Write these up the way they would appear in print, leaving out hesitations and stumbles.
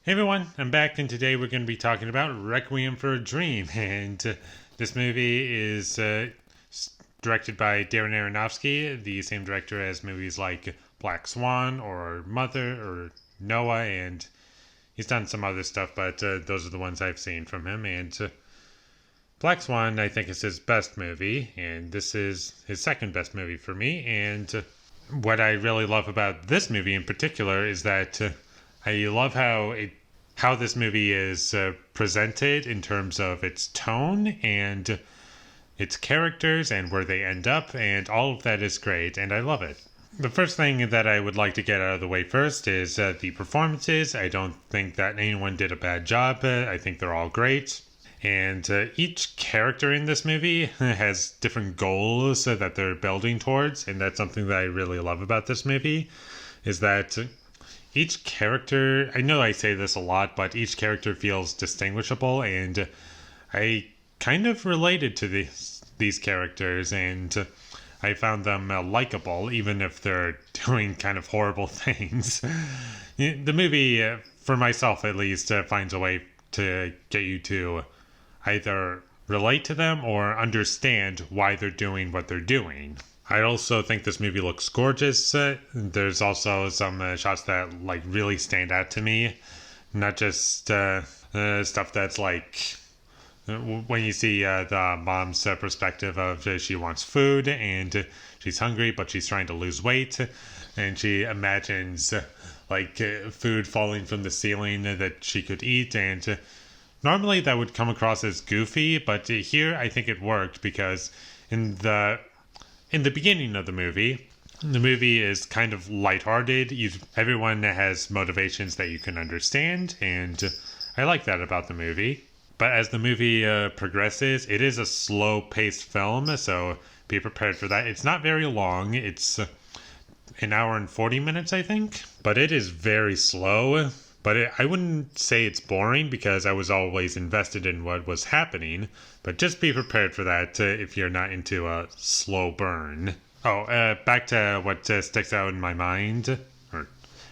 Hey everyone, I'm back, and today we're going to be talking about Requiem for a Dream. And this movie is directed by Darren Aronofsky, the same director as movies like Black Swan or Mother or Noah, and he's done some other stuff, but those are the ones I've seen from him. And Black Swan, I think, is his best movie, and this is his second best movie for me. And what I really love about this movie in particular is that I love how this movie is presented in terms of its tone and its characters and where they end up, and all of that is great, and I love it. The first thing that I would like to get out of the way first is the performances. I don't think that anyone did a bad job. I think they're all great. And each character in this movie has different goals that they're building towards, and that's something that I really love about this movie, is that each character, I know I say this a lot, but each character feels distinguishable, and I kind of related to these characters, and I found them likable, even if they're doing kind of horrible things. The movie, for myself at least, finds a way to get you to either relate to them or understand why they're doing what they're doing. I also think this movie looks gorgeous. There's also some shots that really stand out to me, not just stuff that's when you see the mom's perspective of she wants food and she's hungry, but she's trying to lose weight, and she imagines food falling from the ceiling that she could eat, and normally that would come across as goofy, but here I think it worked because in the beginning of the movie is kind of lighthearted. Everyone has motivations that you can understand, and I like that about the movie. But as the movie progresses, it is a slow-paced film, so be prepared for that. It's not very long. It's an hour and 40 minutes, I think. But it is very slow. But I wouldn't say it's boring because I was always invested in what was happening. But just be prepared for that if you're not into a slow burn. Back to what sticks out in my mind. Or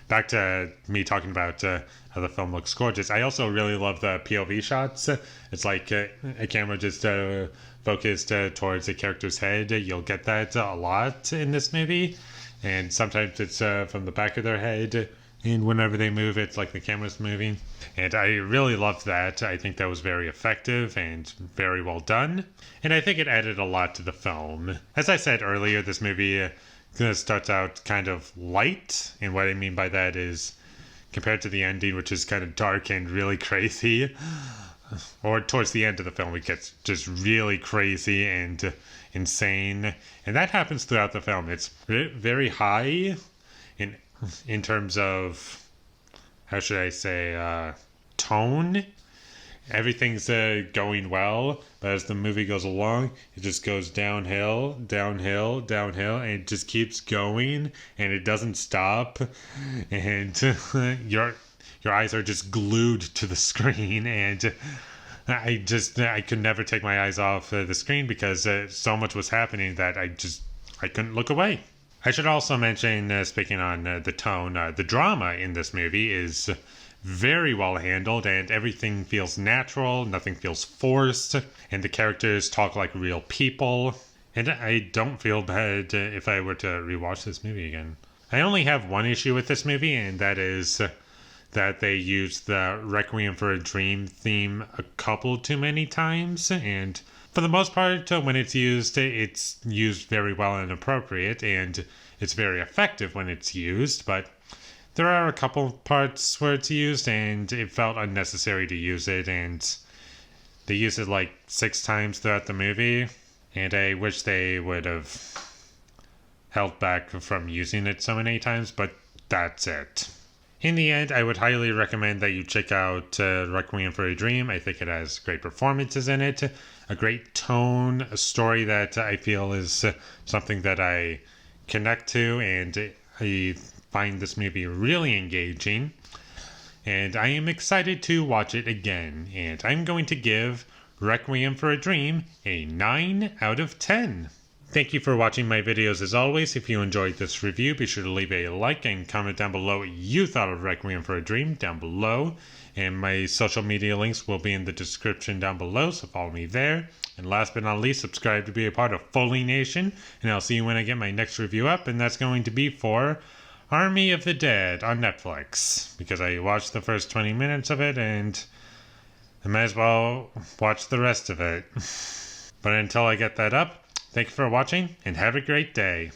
back to me talking about how the film looks gorgeous. I also really love the POV shots. It's like a camera just focused towards a character's head. You'll get that a lot in this movie. And sometimes it's from the back of their head. And whenever they move, it's like the camera's moving. And I really loved that. I think that was very effective and very well done. And I think it added a lot to the film. As I said earlier, this movie starts out kind of light. And what I mean by that is, compared to the ending, which is kind of dark and really crazy, or towards the end of the film, it gets just really crazy and insane. And that happens throughout the film. It's very high in terms of, how should I say, tone. Everything's going well, but as the movie goes along, it just goes downhill, downhill, downhill, and it just keeps going, and it doesn't stop, and your eyes are just glued to the screen, and I could never take my eyes off the screen because so much was happening that I couldn't look away. I should also mention, speaking on the tone, the drama in this movie is very well handled, and everything feels natural, nothing feels forced, and the characters talk like real people. And I don't feel bad if I were to rewatch this movie again. I only have one issue with this movie, and that is that they used the Requiem for a Dream theme a couple too many times, and for the most part, when it's used very well and appropriate, and it's very effective when it's used, but there are a couple parts where it's used, and it felt unnecessary to use it, and they use it 6 times throughout the movie, and I wish they would have held back from using it so many times, but that's it. In the end, I would highly recommend that you check out Requiem for a Dream. I think it has great performances in it, a great tone, a story that I feel is something that I connect to, and I find this movie really engaging. And I am excited to watch it again, and I'm going to give Requiem for a Dream a 9 out of 10. Thank you for watching my videos as always. If you enjoyed this review, be sure to leave a like and comment down below what you thought of Requiem for a Dream down below. And my social media links will be in the description down below, so follow me there. And last but not least, subscribe to be a part of Foley Nation. And I'll see you when I get my next review up, and that's going to be for Army of the Dead on Netflix. Because I watched the first 20 minutes of it, and I might as well watch the rest of it. But until I get that up, thank you for watching, and have a great day.